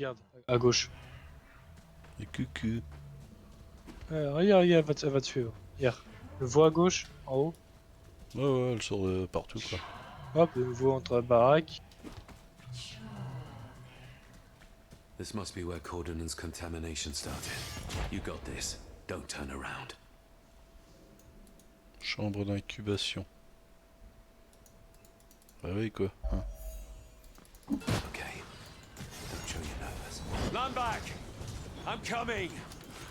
Regarde, à gauche. Et cucu. Regarde, elle va te suivre. Regarde. Le voit à gauche, en haut. Ouais, ouais, elle sort de partout, quoi. Hop, le voit entre la baraque. This must be where Coordinate's contamination started. You got this. Don't turn around. Chambre d'incubation. Bah oui, quoi. Hein. Okay. Don't show you're nervous. Lambach! I'm coming!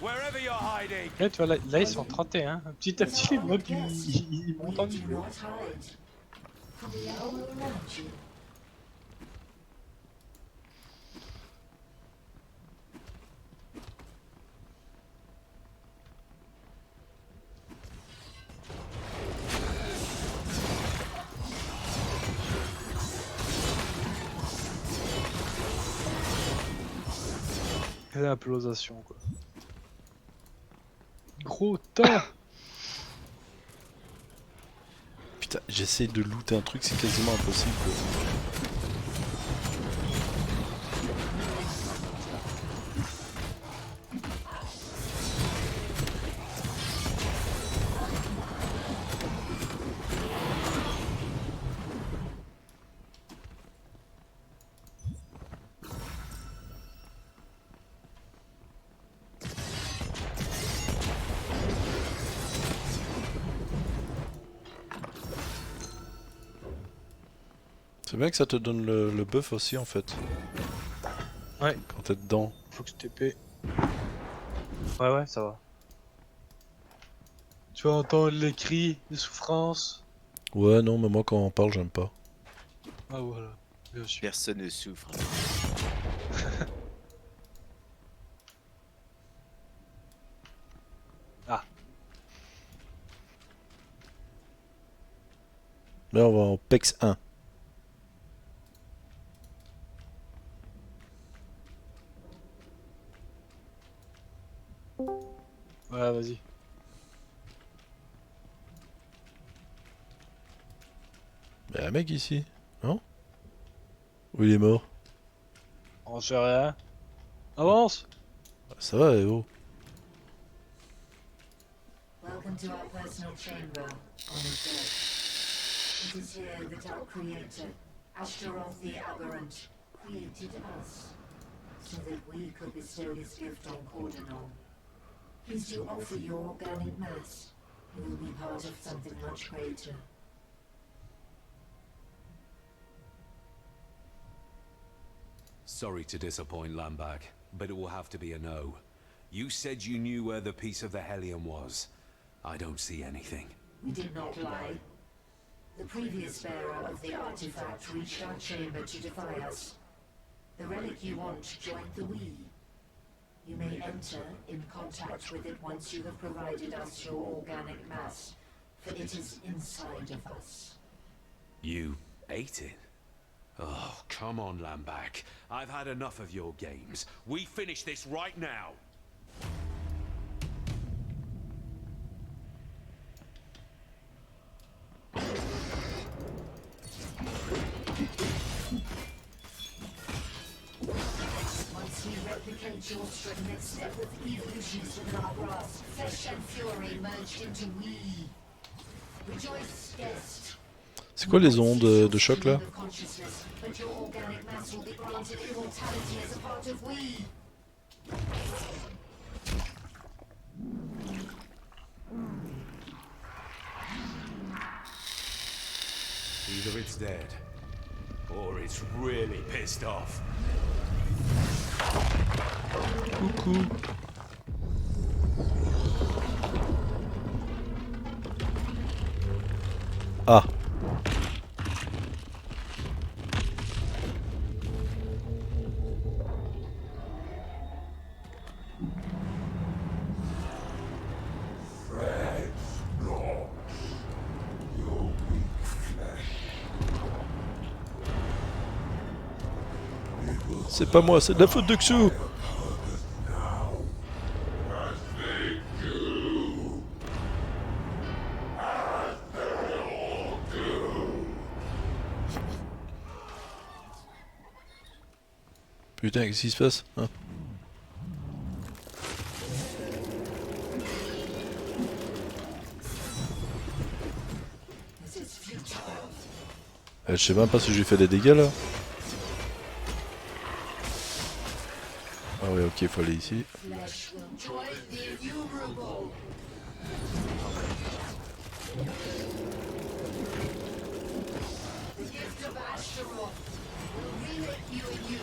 Wherever you're hiding! Là, tu vois, là ils sont 31. Petit à petit, les mobs, ils montent en niveau. L'implosion, quoi. Gros tas. Putain, j'essaie de looter un truc, c'est quasiment impossible, quoi. C'est bien que ça te donne le buff aussi en fait. Ouais. Quand t'es dedans. Faut que je TP. Ouais, ça va. Tu vas entendre les cris, les souffrances. Ouais, non, mais moi quand on parle, j'aime pas. Ah voilà, bien sûr. Personne ne souffre. Ah. Là, on va en PEX 1. Ouais, vas-y. Y'a un mec ici, non? Ou il est mort? On sait rien. Avance. Ça va, eh oh. Welcome to our personal chamber on the earth. It is here that our creator, Ashtaroth the Aberrant, created us, so that we could bestow his gift on Cordinon. Please do offer your organic mass. You will be part of something much greater. Sorry to disappoint, Lambach, but it will have to be a no. You said you knew where the piece of the Hellion was. I don't see anything. We did not lie. The previous bearer of the artifact reached our chamber to defy us. The relic you want joined the we. You may enter in contact with it once you have provided us your organic mass, for it is inside of us. You ate it? Oh, come on, Lambach. I've had enough of your games. We finish this right now. Once we replicate your strength and step with evolutions within our grasp, flesh and fury merged into we. Rejoice, guest. C'est quoi les ondes de choc là? But your organic mass will be granted immortality as a part of we. Either it's dead, or it's really pissed off. Coucou. Ah. C'est pas moi, c'est de la faute de Xu. Putain, qu'est-ce qui se passe hein? Je sais même pas si j'ai fait des dégâts là. Ah ouais, ok, il faut aller ici. Flesh will join the innumerable. The gift of Astaroth will remake you anew.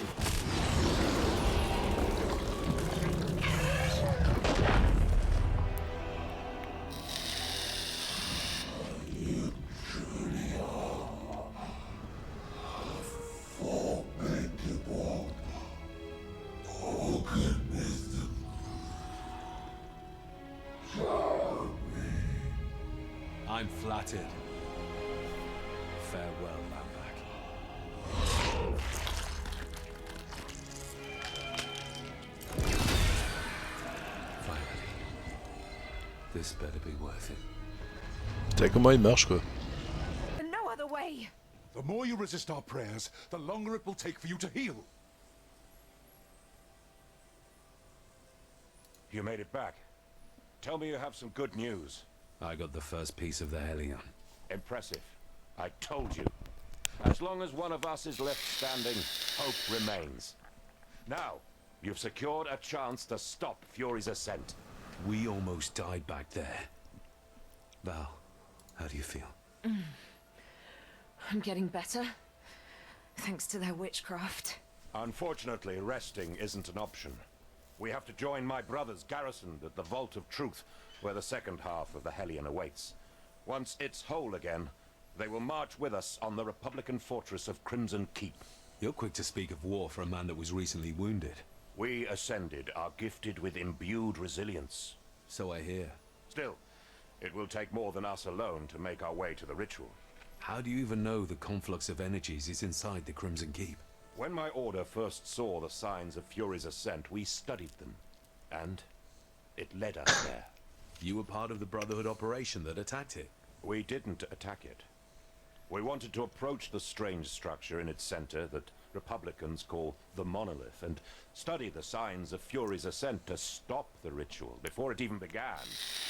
I'm flattered. Farewell, Lambach. Finally. This better be worth it. Putain, comment il marche quoi? No other way. The more you resist our prayers, the longer it will take for you to heal. You made it back. Tell me you have some good news. I got the first piece of the Helion. Impressive. I told you. As long as one of us is left standing, hope remains. Now, you've secured a chance to stop Fury's ascent. We almost died back there. Val, how do you feel? I'm getting better. Thanks to their witchcraft. Unfortunately, resting isn't an option. We have to join my brothers garrisoned at the Vault of Truth, where the second half of the Hellion awaits. Once it's whole again, they will march with us on the Republican fortress of Crimson Keep. You're quick to speak of war for a man that was recently wounded. We Ascended are gifted with imbued resilience. So I hear. Still, it will take more than us alone to make our way to the ritual. How do you even know the conflux of energies is inside the Crimson Keep? When my order first saw the signs of Fury's ascent, we studied them. And it led us there. You were part of the Brotherhood operation that attacked it. We didn't attack it. We wanted to approach the strange structure in its center that Republicans call the Monolith and study the signs of Fury's ascent to stop the ritual before it even began.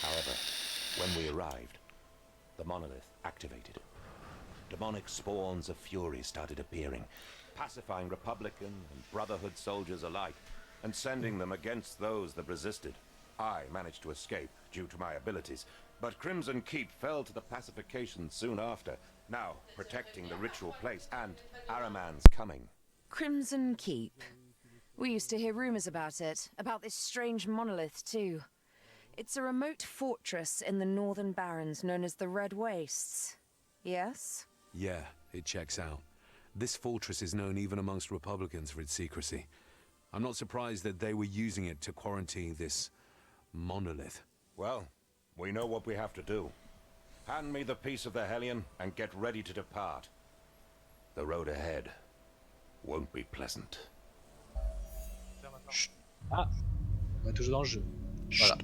However, when we arrived, the Monolith activated. Demonic spawns of Fury started appearing, pacifying Republican and Brotherhood soldiers alike, and sending them against those that resisted. I managed to escape due to my abilities, but Crimson Keep fell to the pacification soon after, now protecting the ritual place and Araman's coming. Crimson Keep. We used to hear rumors about it, about this strange monolith too. It's a remote fortress in the northern barrens known as the Red Wastes. Yes? Yeah, it checks out. This fortress is known even amongst Republicans for its secrecy. I'm not surprised that they were using it to quarantine this monolith. Well, we know what we have to do. Hand me the piece of the Hellion and get ready to depart. The road ahead won't be pleasant. Ah, on est toujours dans le jeu. Voilà.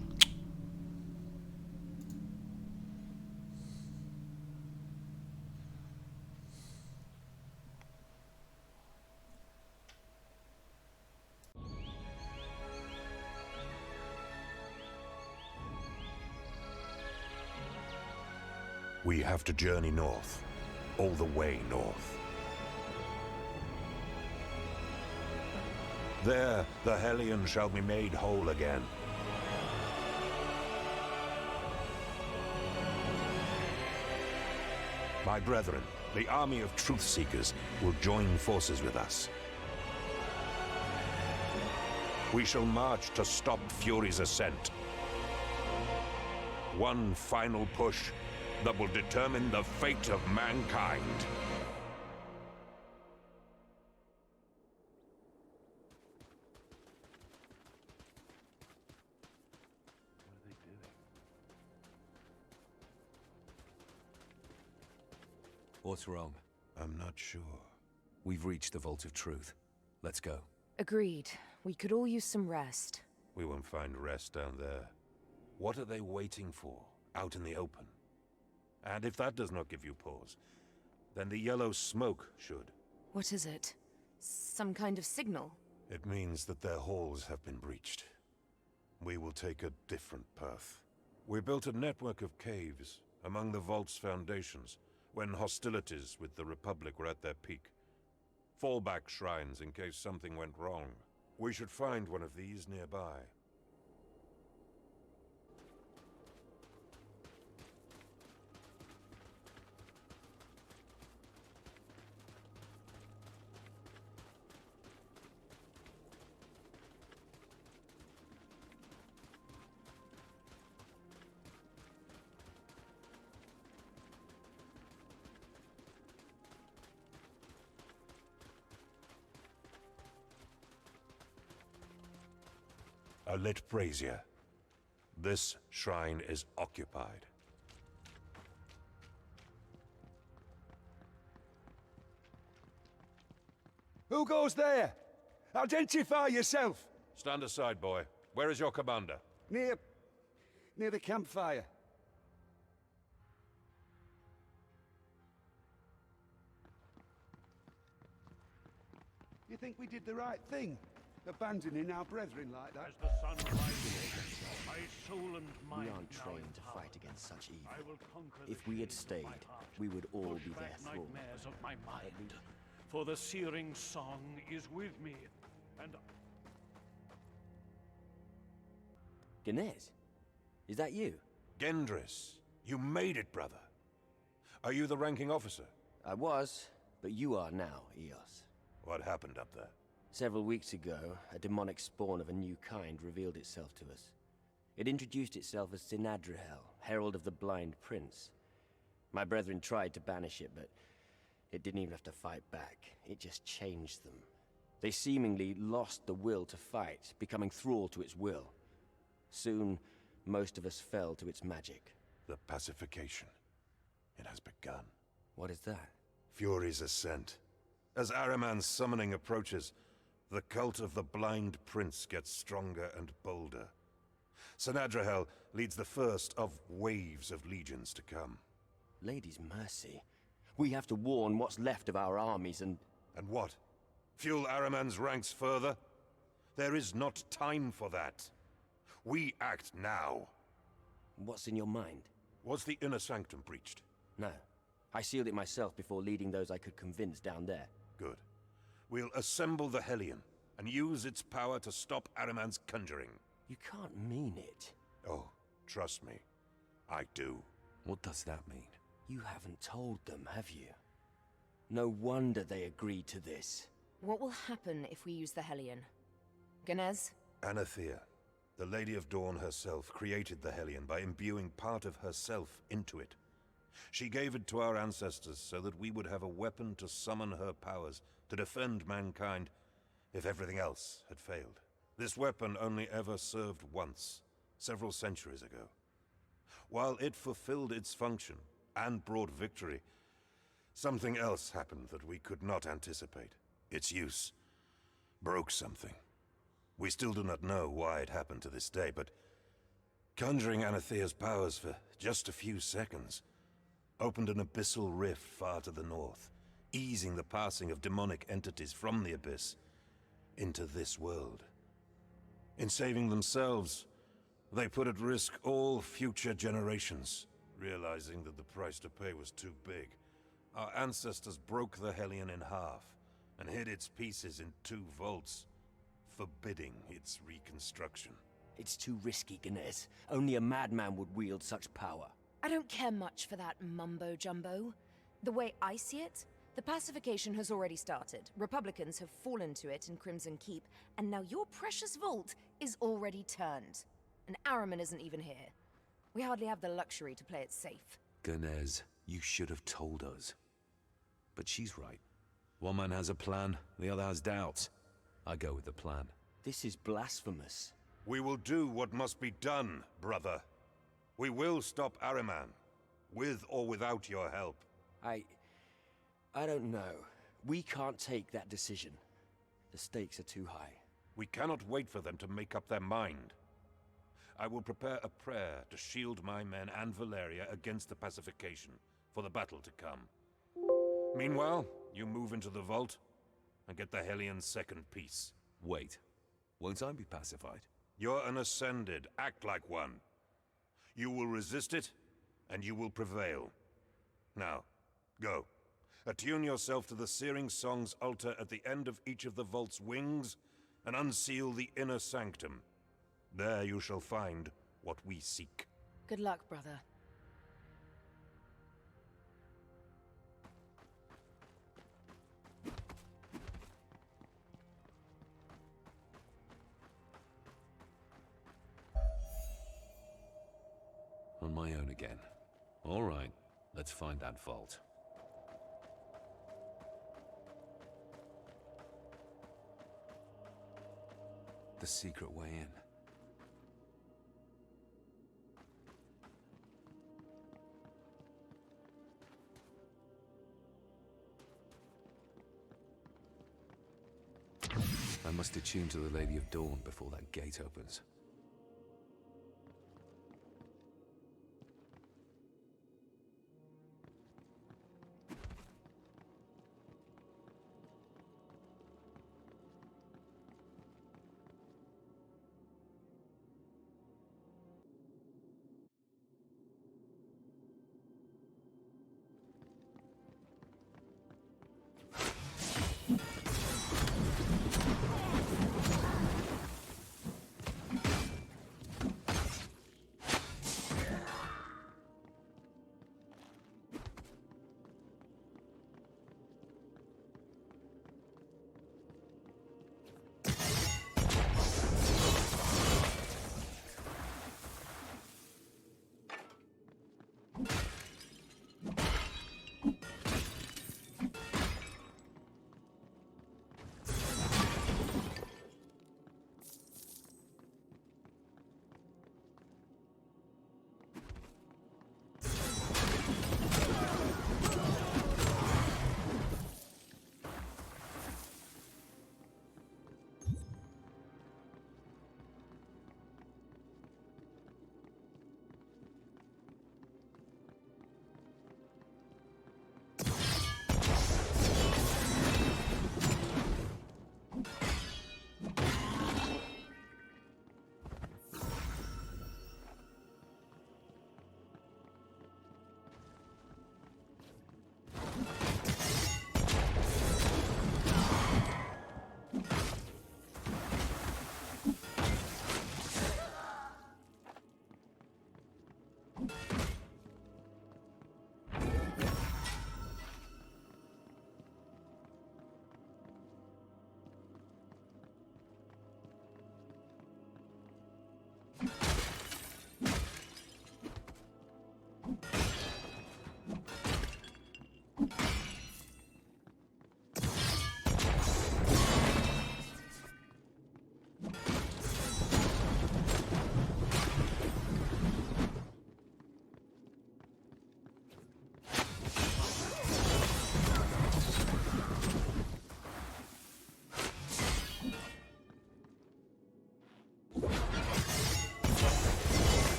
We have to journey north, all the way north. There, the Hellion shall be made whole again. My brethren, the army of Truth Seekers, will join forces with us. We shall march to stop Fury's ascent. One final push that will determine the fate of mankind. What's wrong? I'm not sure. We've reached the Vault of Truth. Let's go. Agreed. We could all use some rest. We won't find rest down there. What are they waiting for, out in the open? And if that does not give you pause, then the yellow smoke should. What is it? Some kind of signal? It means that their halls have been breached. We will take a different path. We built a network of caves among the vault's foundations when hostilities with the Republic were at their peak. Fallback shrines in case something went wrong. We should find one of these nearby. A lit brazier. This shrine is occupied. Who goes there? Identify yourself! Stand aside, boy. Where is your commander? Near the campfire. You think we did the right thing? Abandoning our brethren like that? As the sun rises, my soul and mind We aren't now trained to empowered. fight against such I evil. will conquer If the we had fears of my stayed, heart, we would all push be back their thrall. nightmares of my mind. For the searing song is with me, and Ganes? Is that you? Gendris, you made it, brother. Are you the ranking officer? I was, but you are now, Eos. What happened up there? Several weeks ago, a demonic spawn of a new kind revealed itself to us. It introduced itself as Sinadrahel, Herald of the Blind Prince. My brethren tried to banish it, but it didn't even have to fight back. It just changed them. They seemingly lost the will to fight, becoming thrall to its will. Soon, most of us fell to its magic. The pacification. It has begun. What is that? Fury's ascent. As Ahriman's summoning approaches, the cult of the Blind Prince gets stronger and bolder. Sinadrahel leads the first of waves of legions to come. Lady's mercy. We have to warn what's left of our armies and... And what? Fuel Ahriman's ranks further? There is not time for that. We act now. What's in your mind? Was the inner sanctum breached? No. I sealed it myself before leading those I could convince down there. Good. We'll assemble the Hellion and use its power to stop Ahriman's conjuring. You can't mean it. Oh, trust me. I do. What does that mean? You haven't told them, have you? No wonder they agreed to this. What will happen if we use the Hellion? Ganes? Anathea, the Lady of Dawn herself, created the Hellion by imbuing part of herself into it. She gave it to our ancestors so that we would have a weapon to summon her powers, to defend mankind, if everything else had failed. This weapon only ever served once, several centuries ago. While it fulfilled its function and brought victory, something else happened that we could not anticipate. Its use broke something. We still do not know why it happened to this day, but conjuring Anathea's powers for just a few seconds opened an abyssal rift far to the north, easing the passing of demonic entities from the abyss into this world. In saving themselves, they put at risk all future generations. Realizing that the price to pay was too big, our ancestors broke the Hellion in half and hid its pieces in 2 vaults, forbidding its reconstruction. It's too risky, Ganes. Only a madman would wield such power. I don't care much for that mumbo-jumbo. The way I see it, the pacification has already started. Republicans have fallen to it in Crimson Keep, and now your precious vault is already turned. And Ahriman isn't even here. We hardly have the luxury to play it safe. Ganes, you should have told us. But she's right. One man has a plan, the other has doubts. I go with the plan. This is blasphemous. We will do what must be done, brother. We will stop Ahriman, with or without your help. I don't know. We can't take that decision. The stakes are too high. We cannot wait for them to make up their mind. I will prepare a prayer to shield my men and Valeria against the pacification, for the battle to come. Meanwhile, you move into the vault and get the Hellion's second piece. Wait. Won't I be pacified? You're an Ascended. Act like one. You will resist it, and you will prevail. Now, go. Attune yourself to the Searing Song's altar at the end of each of the vault's wings, and unseal the inner sanctum. There you shall find what we seek. Good luck, brother. On my own again. All right, let's find that vault. The secret way in. I must attune to the Lady of Dawn before that gate opens.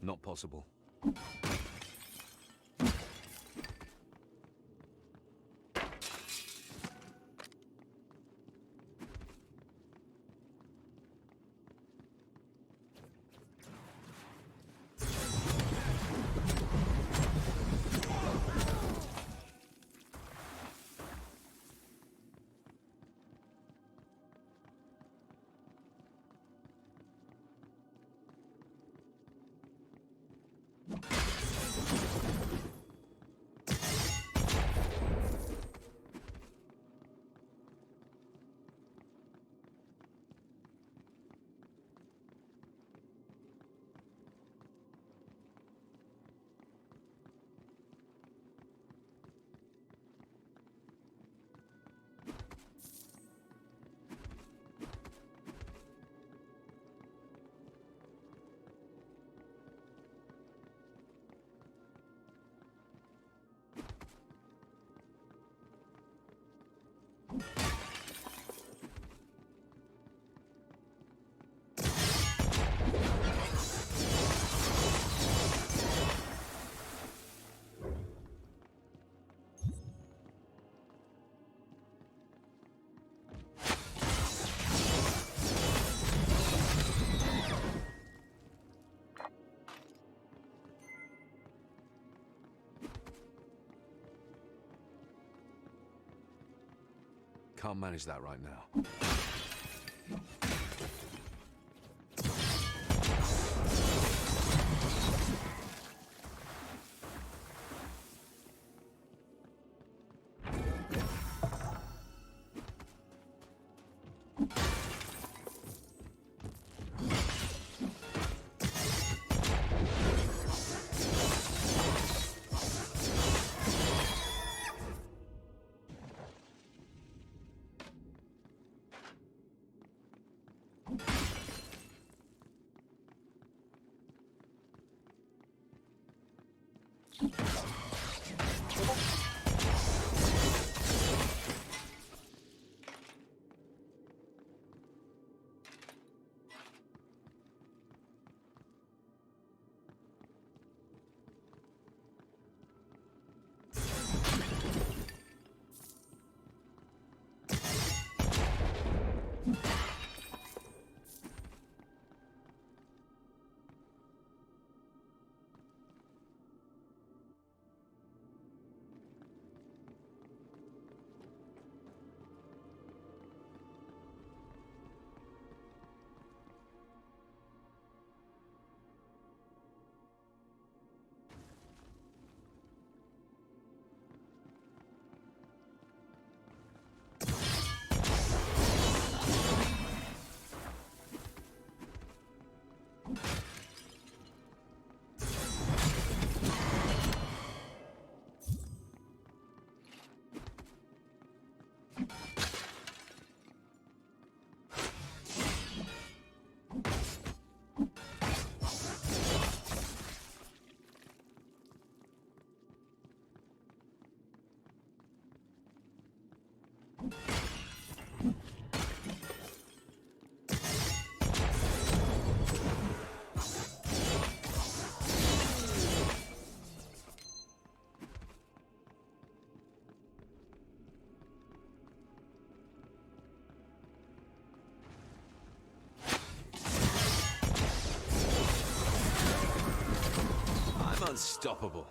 Not possible. Can't manage that right now. Unstoppable.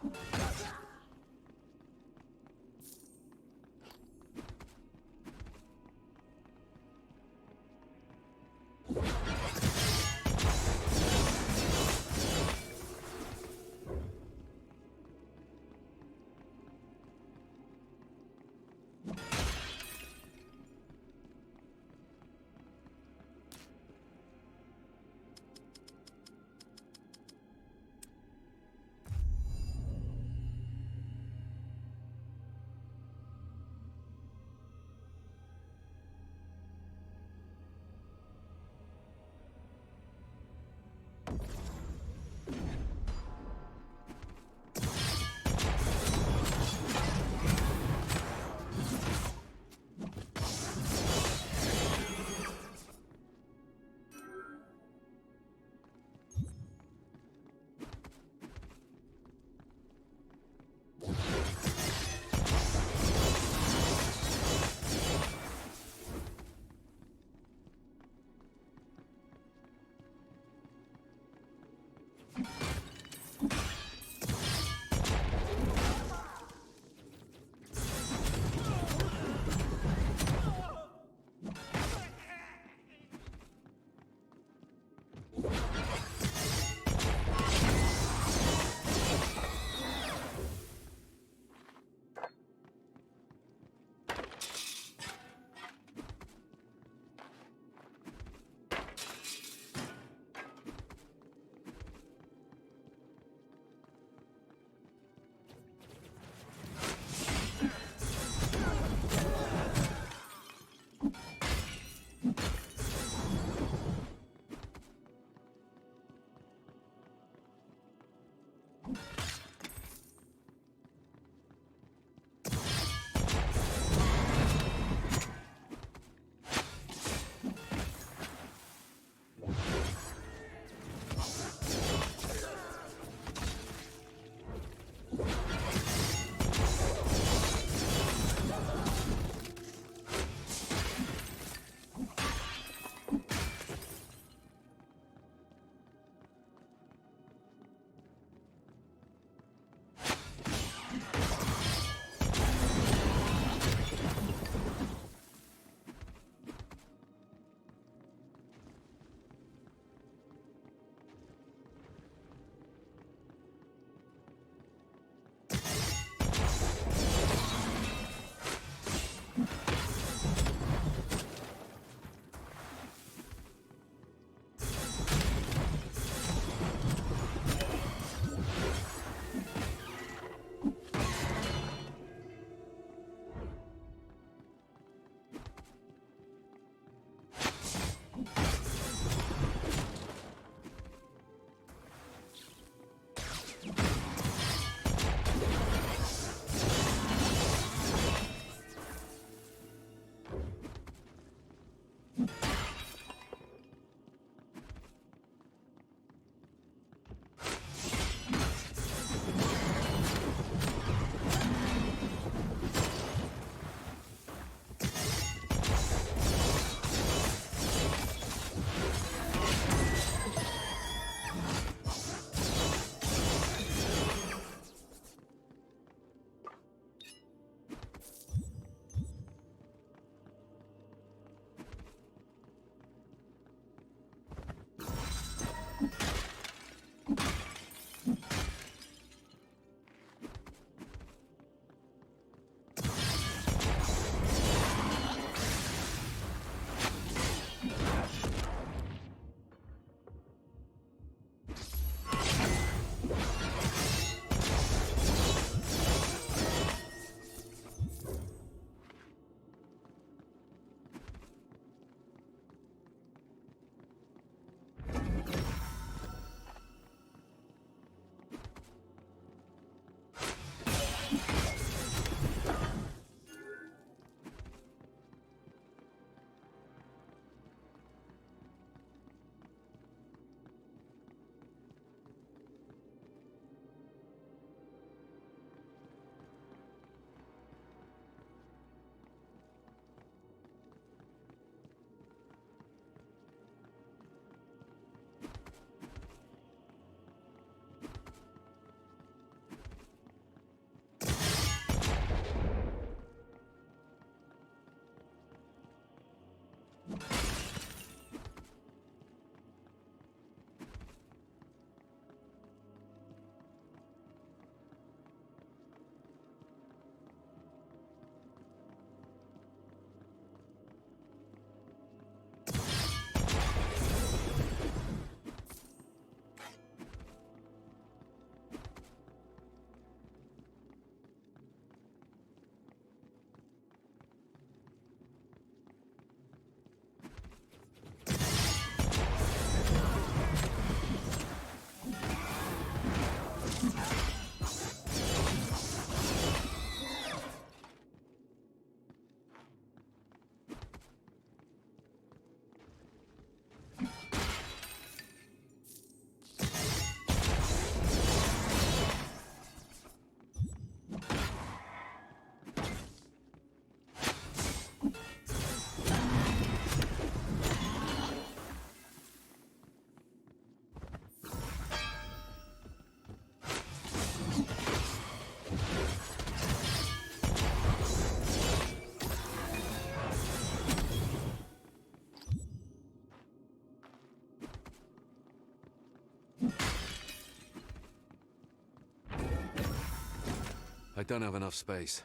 I don't have enough space.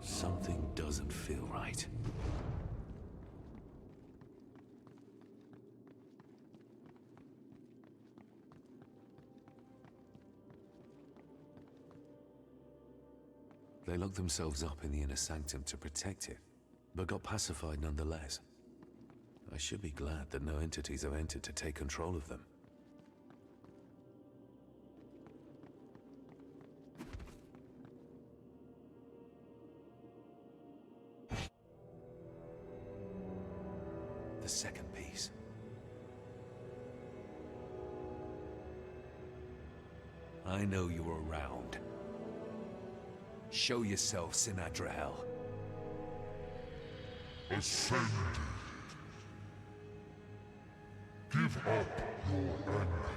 Something doesn't feel right. They locked themselves up in the inner sanctum to protect it, but got pacified nonetheless. I should be glad that no entities have entered to take control of them. The second piece. I know you're around. Show yourself, Sinadrahel. Ascended. Give up your anger.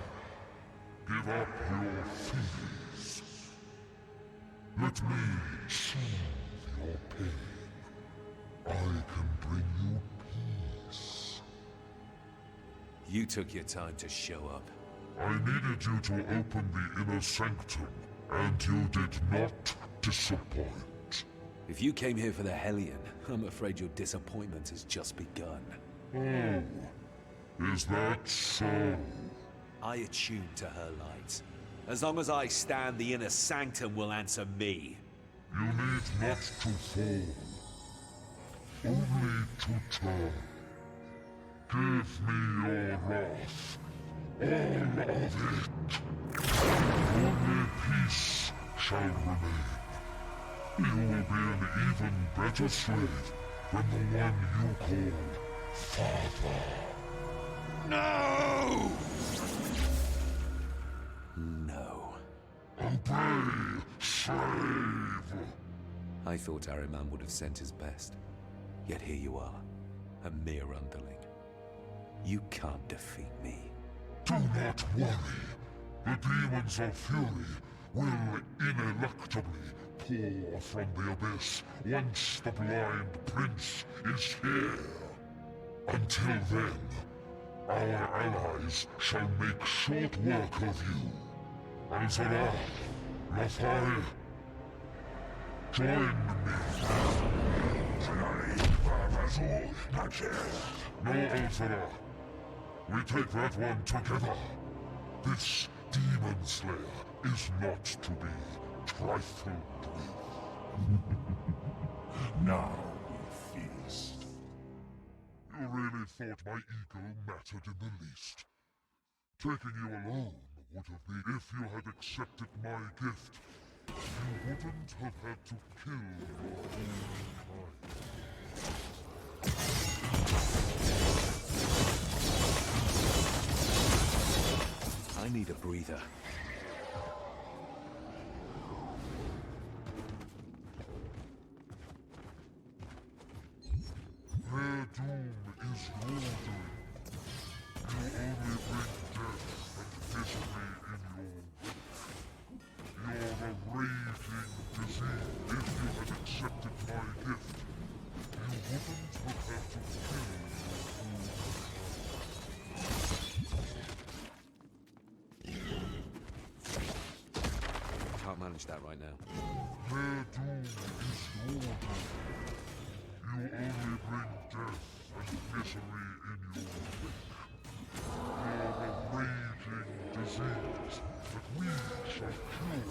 Give up your fears. Let me soothe your pain. I can bring you peace. You took your time to show up. I needed you to open the inner sanctum, and you did not disappoint. If you came here for the Hellion, I'm afraid your disappointment has just begun. Oh, is that so? I attune to her light. As long as I stand, the inner sanctum will answer me. You need not to fall, only to turn. Give me your wrath, all of it. Only peace shall remain. You will be an even better slave than the one you call Father. No! No. Obey, slave! I thought Ahriman would have sent his best. Yet here you are, a mere underling. You can't defeat me. Do not worry. The demons of fury will ineluctably pour from the abyss once the blind prince is here. Until then, our allies shall make short work of you. Alzara, Lafai, join me. No, Alzara. We take that one together. This demon slayer is not to be trifled with. Now we feast. You really thought my ego mattered in the least. Taking you alone would have been if you had accepted my gift. You wouldn't have had to kill your own kind. I need a breather. Their doom is your doom. You only bring death and misery in your wake. You're a raging disease. If you had accepted accepted my gift, you wouldn't have had to kill your Can't manage that right now. Their doom is your doom. You only bring death and misery in your wake. You're a raging disease that we shall cure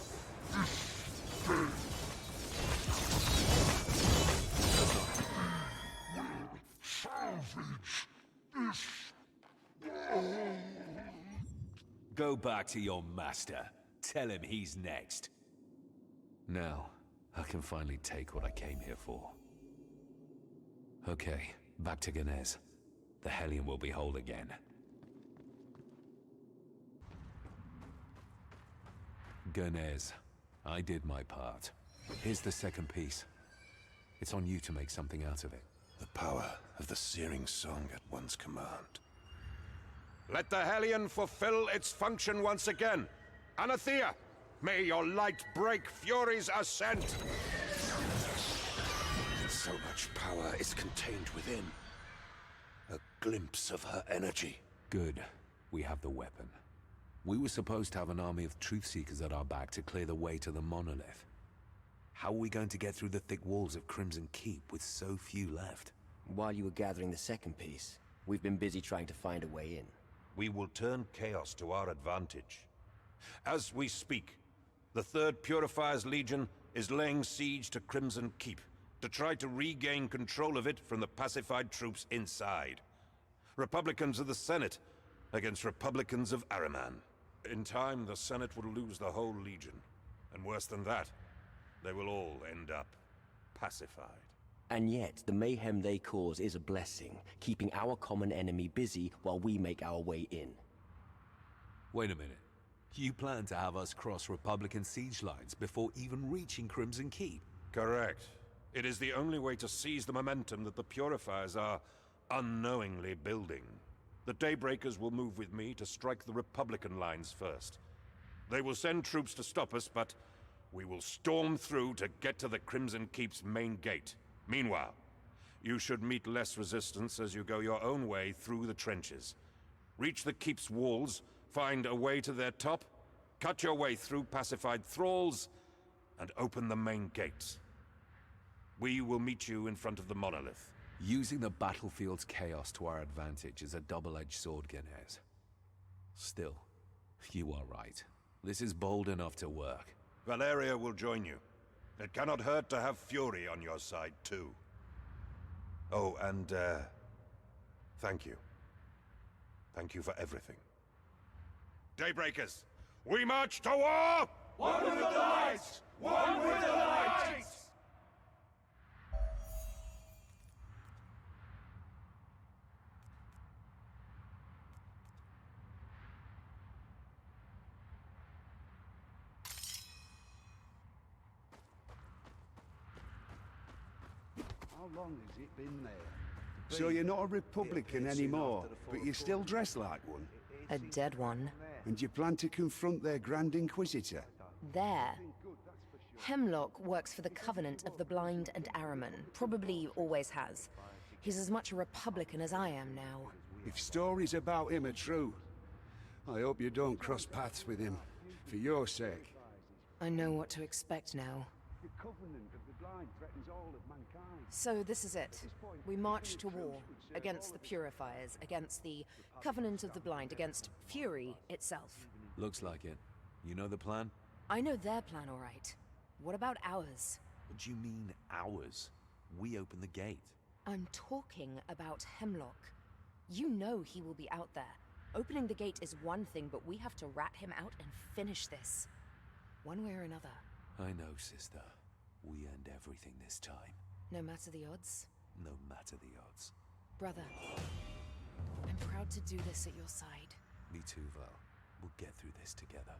this day. We will salvage this world. Go back to your master. Tell him he's next. Now, I can finally take what I came here for. Okay, back to Ganez. The Hellion will be whole again. Ganez, I did my part. Here's the second piece. It's on you to make something out of it. The power of the searing song at one's command. Let the Hellion fulfill its function once again. Anathea, may your light break Fury's ascent! So much power is contained within. A glimpse of her energy. Good. We have the weapon. We were supposed to have an army of Truthseekers at our back to clear the way to the monolith. How are we going to get through the thick walls of Crimson Keep with so few left? While you were gathering the second piece, we've been busy trying to find a way in. We will turn chaos to our advantage. As we speak, the 3rd Purifier's Legion is laying siege to Crimson Keep to try to regain control of it from the pacified troops inside. Republicans of the Senate against Republicans of Ahriman. In time, the Senate will lose the whole Legion. And worse than that, they will all end up pacified. And yet, the mayhem they cause is a blessing, keeping our common enemy busy while we make our way in. Wait a minute. You plan to have us cross Republican siege lines before even reaching Crimson Keep? Correct. It is the only way to seize the momentum that the Purifiers are unknowingly building. The Daybreakers will move with me to strike the Republican lines first. They will send troops to stop us, but we will storm through to get to the Crimson Keep's main gate. Meanwhile, you should meet less resistance as you go your own way through the trenches. Reach the Keep's walls, find a way to their top, cut your way through pacified thralls, and open the main gates. We will meet you in front of the monolith. Using the battlefield's chaos to our advantage is a double-edged sword, Ganez. Still, you are right. This is bold enough to work. Valeria will join you. It cannot hurt to have Fury on your side, too. Oh, and, thank you. Thank you for everything. Daybreakers, we march to war! One with the lights! One with the lights! How long has it been there? So you're not a Republican anymore, but you still dress like one? A dead one. And you plan to confront their Grand Inquisitor? There. Hemlock works for the Covenant of the Blind and Ahriman. Probably always has. He's as much a Republican as I am now. If stories about him are true, I hope you don't cross paths with him. For your sake. I know what to expect now. The Covenant of the Blind threatens all of mankind. So this is it. We march to war. Against the Purifiers, against the Covenant of the Blind, against Fury itself. Looks like it. You know the plan? I know their plan, all right. What about ours? What do you mean, ours? We open the gate. I'm talking about Hemlock. You know he will be out there. Opening the gate is one thing, but we have to rat him out and finish this. One way or another. I know, sister. We end everything this time. No matter the odds? No matter the odds. Brother, I'm proud to do this at your side. Me too, Val. We'll get through this together.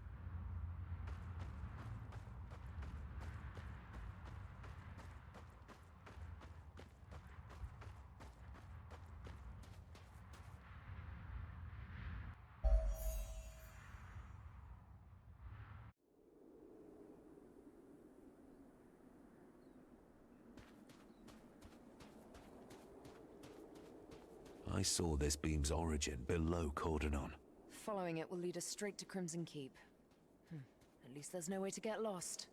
I saw this beam's origin below Cordonon. Following it will lead us straight to Crimson Keep. At least there's no way to get lost.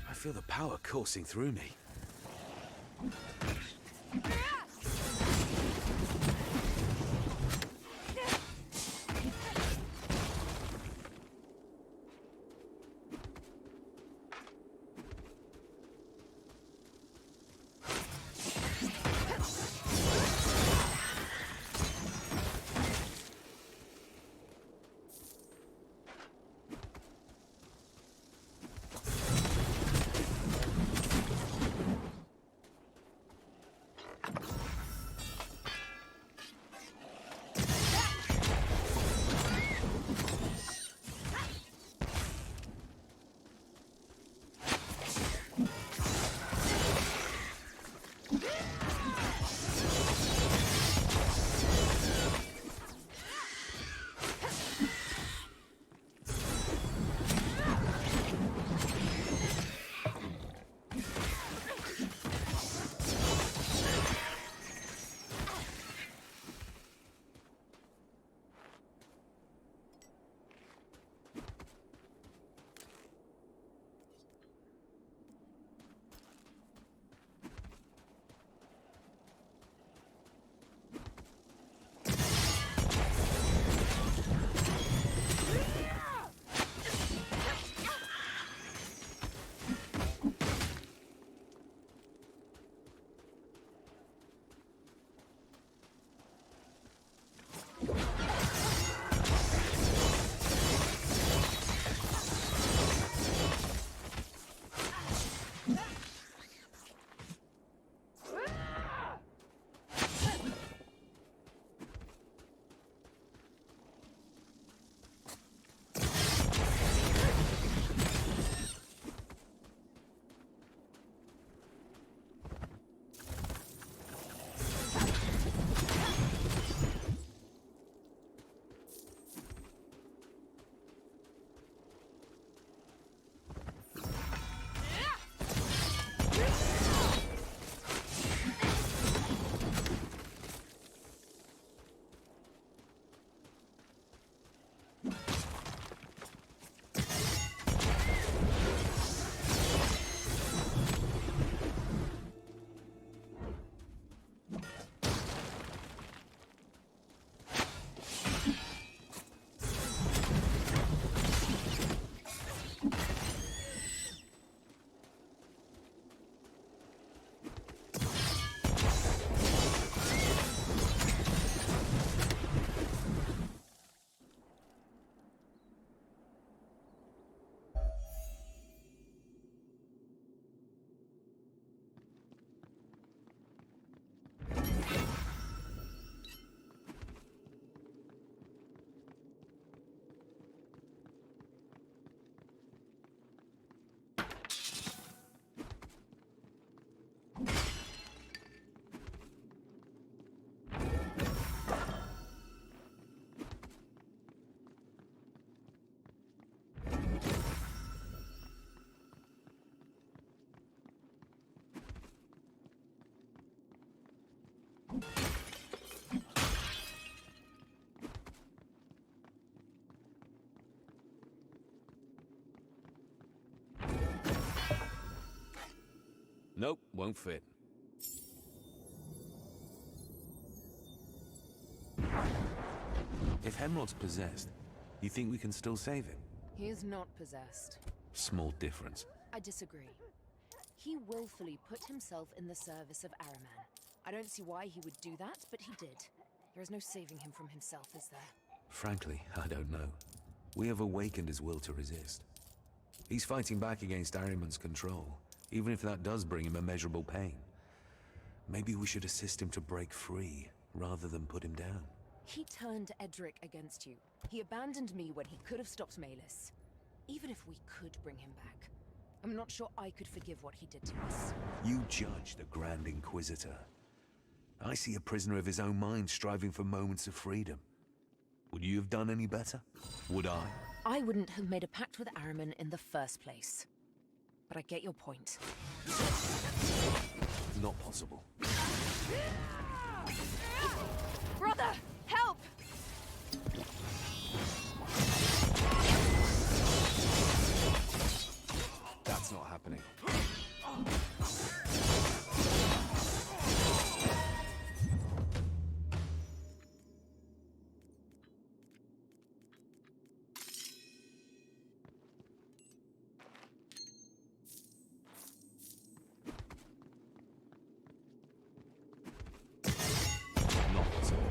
I feel the power coursing through me. Nope, won't fit. If Hemrod's possessed, you think we can still save him? He is not possessed. Small difference. I disagree. He willfully put himself in the service of Ahriman. I don't see why he would do that, but he did. There is no saving him from himself, is there? Frankly, I don't know. We have awakened his will to resist. He's fighting back against Ahriman's control, even if that does bring him immeasurable pain. Maybe we should assist him to break free, rather than put him down. He turned Edric against you. He abandoned me when he could have stopped Malus. Even if we could bring him back, I'm not sure I could forgive what he did to us. You judge the Grand Inquisitor. I see a prisoner of his own mind striving for moments of freedom. Would you have done any better? Would I? I wouldn't have made a pact with Ahriman in the first place. But I get your point. Not possible. Brother, help! That's not happening. Not possible.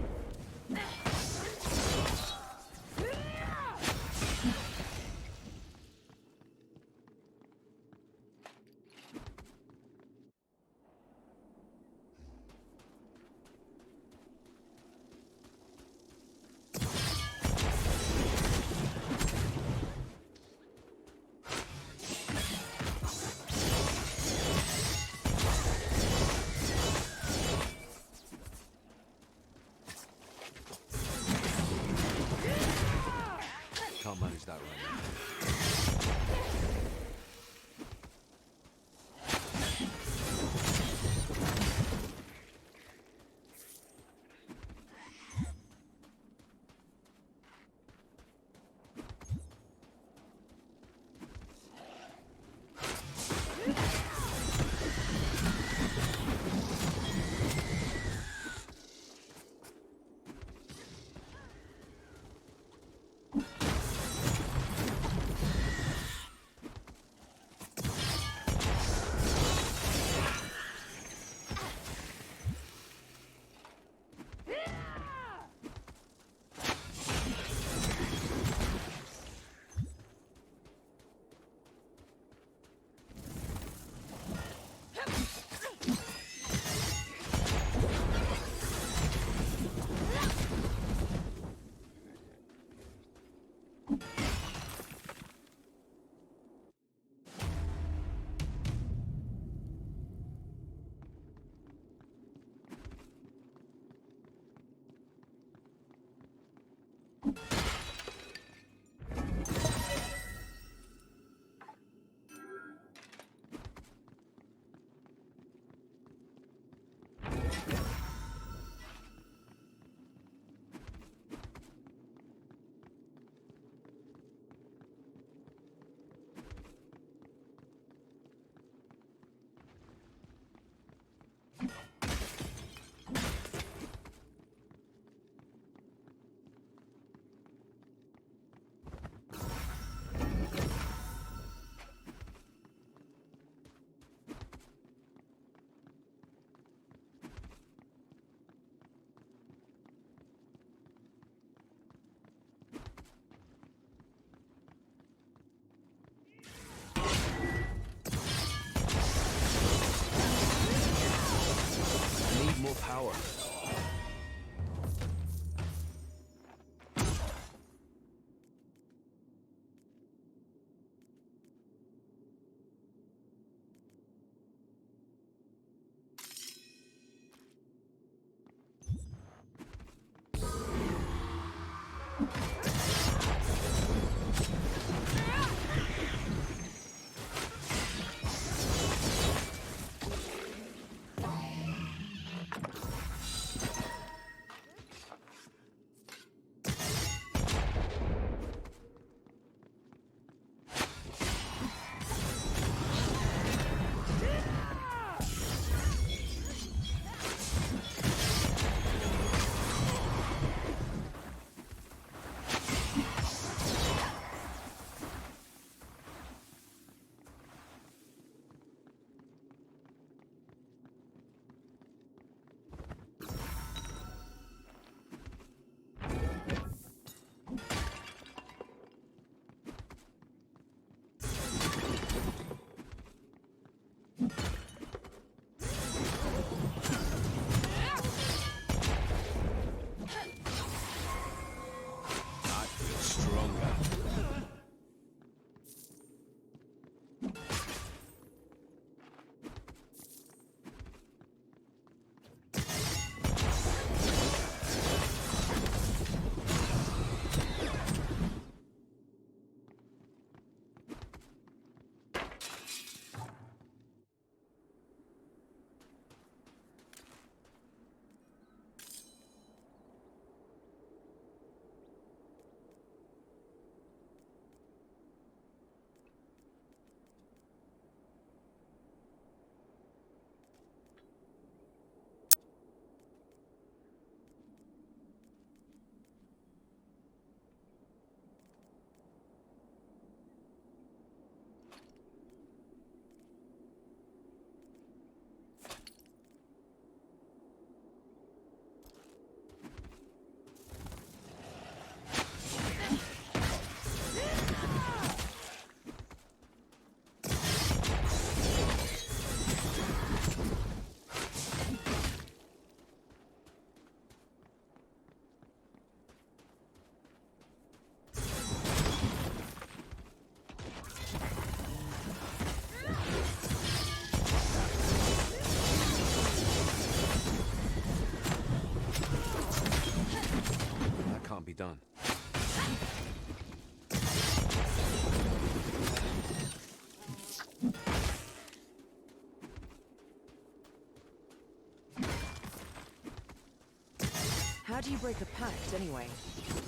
How do you break a pact, anyway?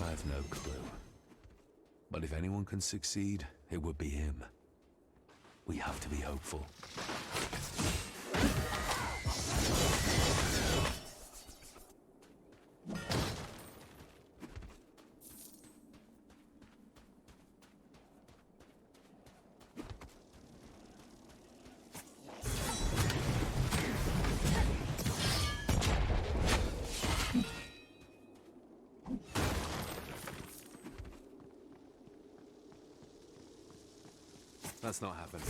I have no clue. But if anyone can succeed, it would be him. We have to be hopeful. That's not happening.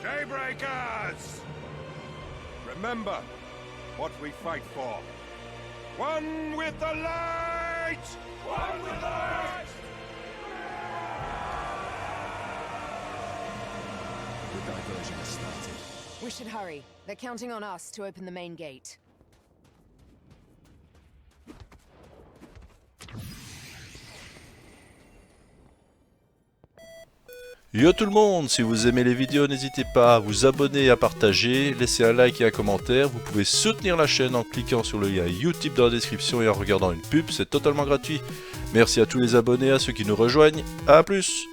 Daybreakers! Remember what we fight for. One with the light! One with the light! The diversion has started. We should hurry. They're counting on us to open the main gate. Yo tout le monde, si vous aimez les vidéos, n'hésitez pas à vous abonner et à partager, laisser un like et un commentaire. Vous pouvez soutenir la chaîne en cliquant sur le lien YouTube dans la description et en regardant une pub, c'est totalement gratuit. Merci à tous les abonnés, à ceux qui nous rejoignent, à plus!